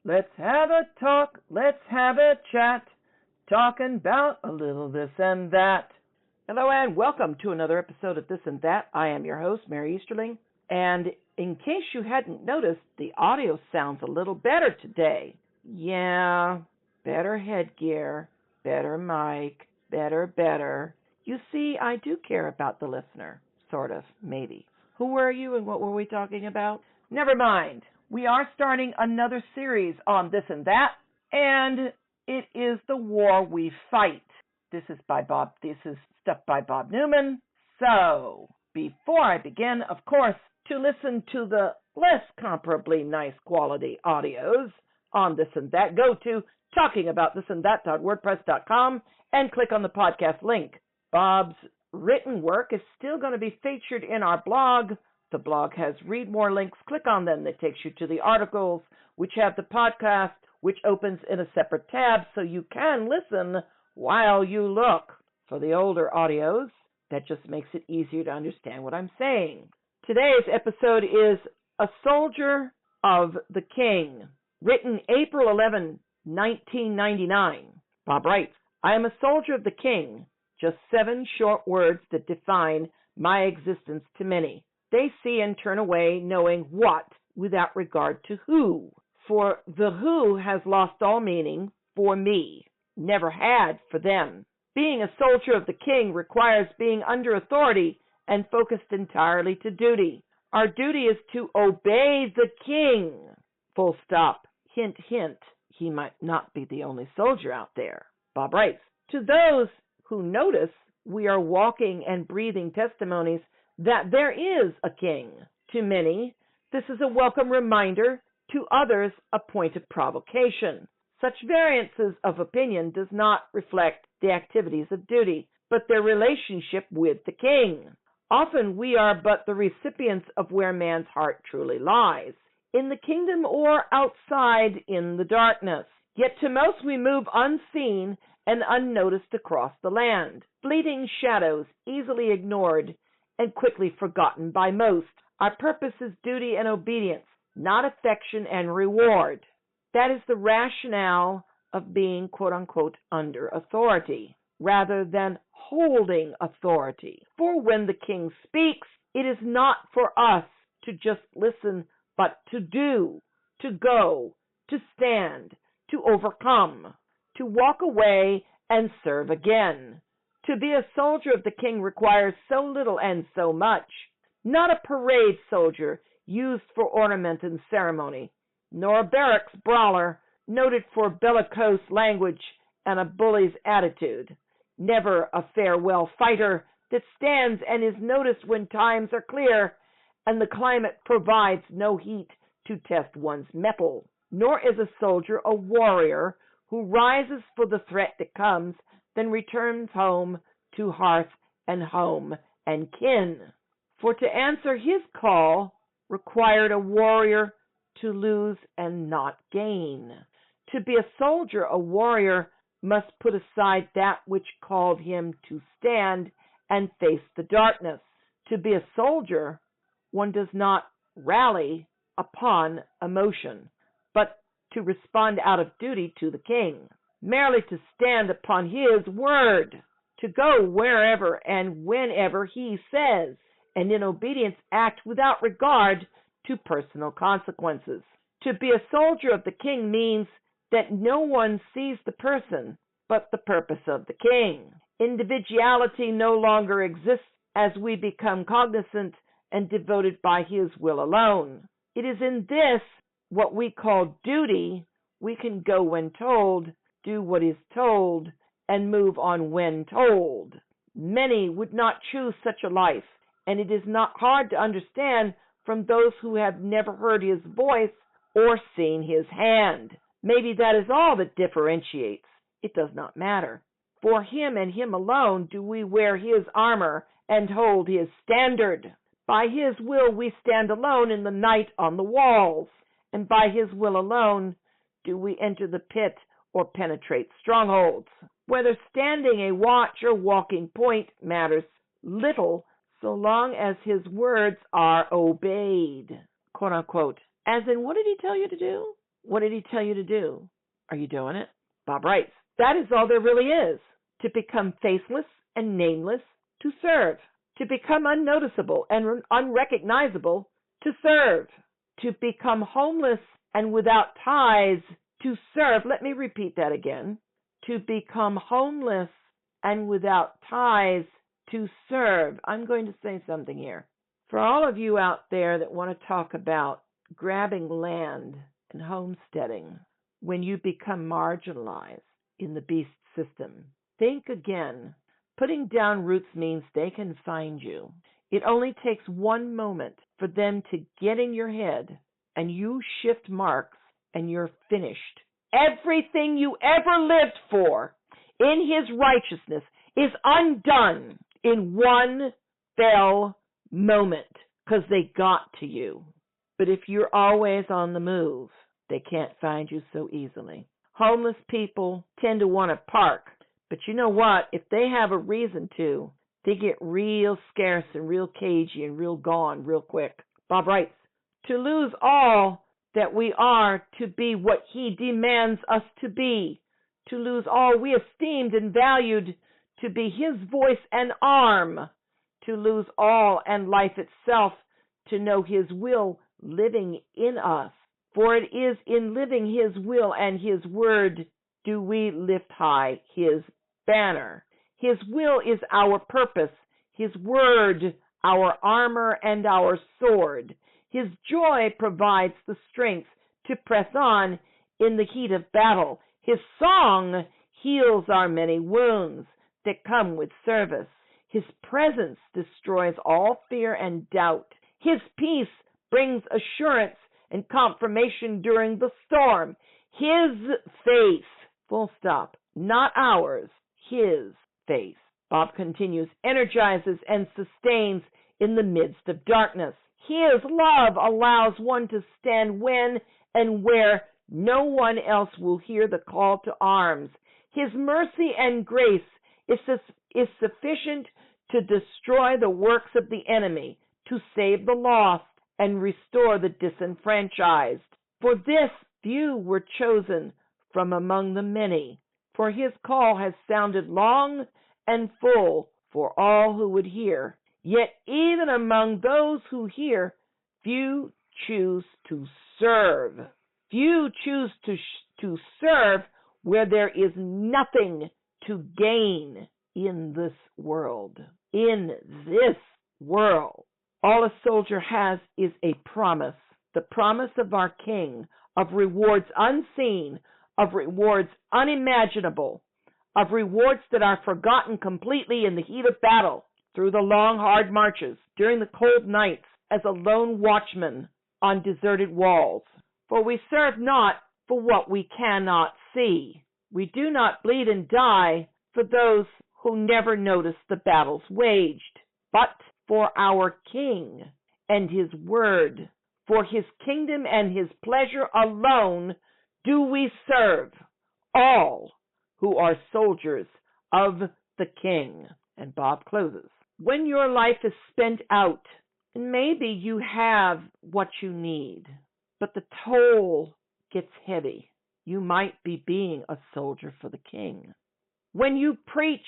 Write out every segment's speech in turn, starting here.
Let's have a talk, let's have a chat, talking about a little this and that. Hello and welcome to another episode of This and That. I am your host, Mary Easterling, and in case you hadn't noticed, the audio sounds a little better today. Yeah, better headgear, better mic, better. You see, I do care about the listener, sort of, maybe. Who were you and what were we talking about? Never mind. We are starting another series on This and That, and it is The War We Fight. This is stuff by Bob Neumann. So, before I begin, of course, to listen to the less comparably nice quality audios on This and That, go to talkingaboutthisandthat.wordpress.com and click on the podcast link. Bob's written work is still going to be featured in our blog. The blog has read more links. Click on them. That takes you to the articles, which have the podcast, which opens in a separate tab, so you can listen while you look. For the older audios, that just makes it easier to understand what I'm saying. Today's episode is A Soldier of the King, written April 11, 1999. Bob writes, I am a soldier of the King, just 7 short words that define my existence to many. They see and turn away, knowing what, without regard to who. For the who has lost all meaning for me, never had for them. Being a soldier of the King requires being under authority and focused entirely to duty. Our duty is to obey the King. Full stop. Hint, hint. He might not be the only soldier out there. Bob writes, to those who notice, we are walking and breathing testimonies that there is a king. To many, this is a welcome reminder. To others, a point of provocation. Such variances of opinion does not reflect the activities of duty, but their relationship with the king. Often we are but the recipients of where man's heart truly lies, in the kingdom or outside in the darkness. Yet to most we move unseen and unnoticed across the land, fleeting shadows easily ignored and quickly forgotten by most. Our purpose is duty and obedience, not affection and reward. That is the rationale of being, quote-unquote, under authority, rather than holding authority. For when the king speaks, it is not for us to just listen, but to do, to go, to stand, to overcome, to walk away and serve again. To be a soldier of the king requires so little and so much. Not a parade soldier used for ornament and ceremony, nor a barracks brawler noted for bellicose language and a bully's attitude. Never a farewell fighter that stands and is noticed when times are clear and the climate provides no heat to test one's mettle. Nor is a soldier a warrior who rises for the threat that comes, then returns home to hearth and home and kin. For to answer his call required a warrior to lose and not gain. To be a soldier, a warrior must put aside that which called him to stand and face the darkness. To be a soldier, one does not rally upon emotion, but to respond out of duty to the king, merely to stand upon his word, to go wherever and whenever he says, and in obedience act without regard to personal consequences. To be a soldier of the king means that no one sees the person, but the purpose of the king. Individuality no longer exists as we become cognizant and devoted by his will alone. It is in this, what we call duty, we can go when told, do what is told, and move on when told. Many would not choose such a life, and it is not hard to understand from those who have never heard his voice or seen his hand. Maybe that is all that differentiates. It does not matter. For him and him alone do we wear his armor and hold his standard. By his will we stand alone in the night on the walls, and by his will alone do we enter the pit or penetrate strongholds. Whether standing a watch or walking point matters little so long as his words are obeyed. Quote unquote. As in, what did he tell you to do? What did he tell you to do? Are you doing it? Bob writes, that is all there really is. To become faceless and nameless, to serve. To become unnoticeable and unrecognizable, to serve. To become homeless and without ties, to serve. Let me repeat that again. To become homeless and without ties, to serve. I'm going to say something here. For all of you out there that want to talk about grabbing land and homesteading, when you become marginalized in the beast system, think again. Putting down roots means they can find you. It only takes one moment for them to get in your head, and you shift marks, and you're finished. Everything you ever lived for in his righteousness is undone in one fell moment because they got to you. But if you're always on the move, they can't find you so easily. Homeless people tend to want to park, but you know what? If they have a reason to, they get real scarce and real cagey and real gone real quick. Bob writes, to lose all that we are to be what he demands us to be, to lose all we esteemed and valued to be his voice and arm, to lose all and life itself to know his will living in us. For it is in living his will and his word do we lift high his banner. His will is our purpose, his word our armor and our sword. His joy provides the strength to press on in the heat of battle. His song heals our many wounds that come with service. His presence destroys all fear and doubt. His peace brings assurance and confirmation during the storm. His face, full stop, not ours, his face. Bob continues, energizes and sustains in the midst of darkness. His love allows one to stand when and where no one else will hear the call to arms. His mercy and grace is sufficient to destroy the works of the enemy, to save the lost, and restore the disenfranchised. For this few were chosen from among the many, for his call has sounded long and full for all who would hear. Yet even among those who hear, few choose to serve. Few choose to serve where there is nothing to gain in this world. In this world. All a soldier has is a promise, the promise of our King, of rewards unseen, of rewards unimaginable, of rewards that are forgotten completely in the heat of battle, through the long, hard marches, during the cold nights, as a lone watchman on deserted walls. For we serve not for what we cannot see. We do not bleed and die for those who never notice the battles waged, but for our King and his word. For his kingdom and his pleasure alone do we serve, all who are soldiers of the King. And Bob closes. When your life is spent out, and maybe you have what you need, but the toll gets heavy, you might be being a soldier for the King. When you preach,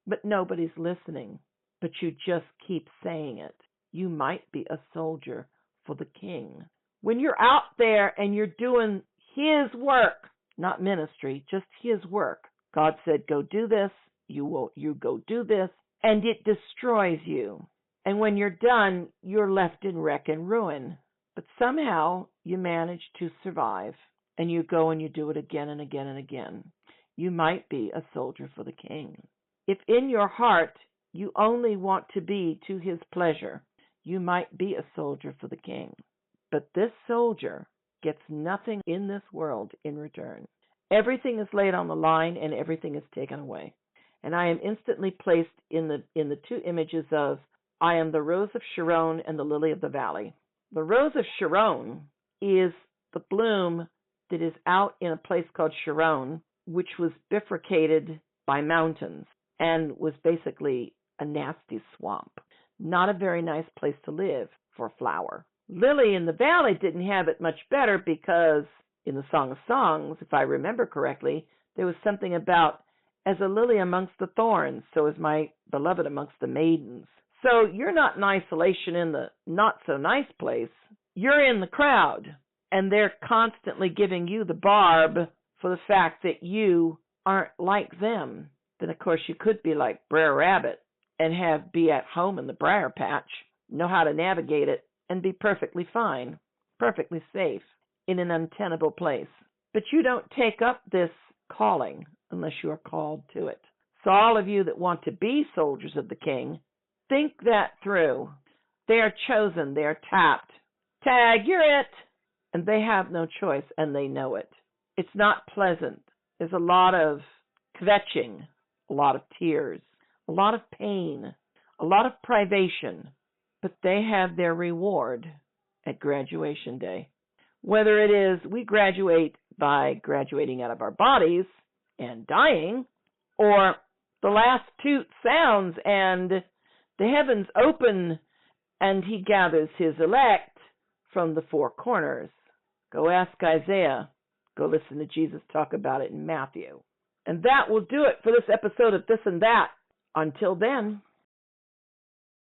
but nobody's listening, but you just keep saying it, you might be a soldier for the King. When you're out there and you're doing his work, not ministry, just his work. God said, go do this, you go do this, and it destroys you. And when you're done, you're left in wreck and ruin. But somehow you manage to survive, and you go and you do it again and again and again. You might be a soldier for the King. If in your heart you only want to be to his pleasure, you might be a soldier for the King. But this soldier gets nothing in this world in return. Everything is laid on the line and everything is taken away. And I am instantly placed in the two images of I am the rose of Sharon and the lily of the valley. The rose of Sharon is the bloom that is out in a place called Sharon, which was bifurcated by mountains and was basically a nasty swamp. Not a very nice place to live for a flower. Lily in the valley didn't have it much better because In the Song of Songs, if I remember correctly, there was something about, as a lily amongst the thorns, so is my beloved amongst the maidens. So you're not in isolation in the not-so-nice place. You're in the crowd, and they're constantly giving you the barb for the fact that you aren't like them. Then, of course, you could be like Brer Rabbit and be at home in the briar patch, know how to navigate it, and be perfectly fine, perfectly safe in an untenable place. But you don't take up this calling unless you are called to it. So all of you that want to be soldiers of the King, think that through. They are chosen, they are tapped. Tag, you're it! And they have no choice, and they know it. It's not pleasant. There's a lot of kvetching, a lot of tears, a lot of pain, a lot of privation, but they have their reward at graduation day. Whether it is we graduate by graduating out of our bodies and dying, or the last toot sounds and the heavens open and he gathers his elect from the four corners. Go ask Isaiah. Go listen to Jesus talk about it in Matthew. And that will do it for this episode of This and That. Until then.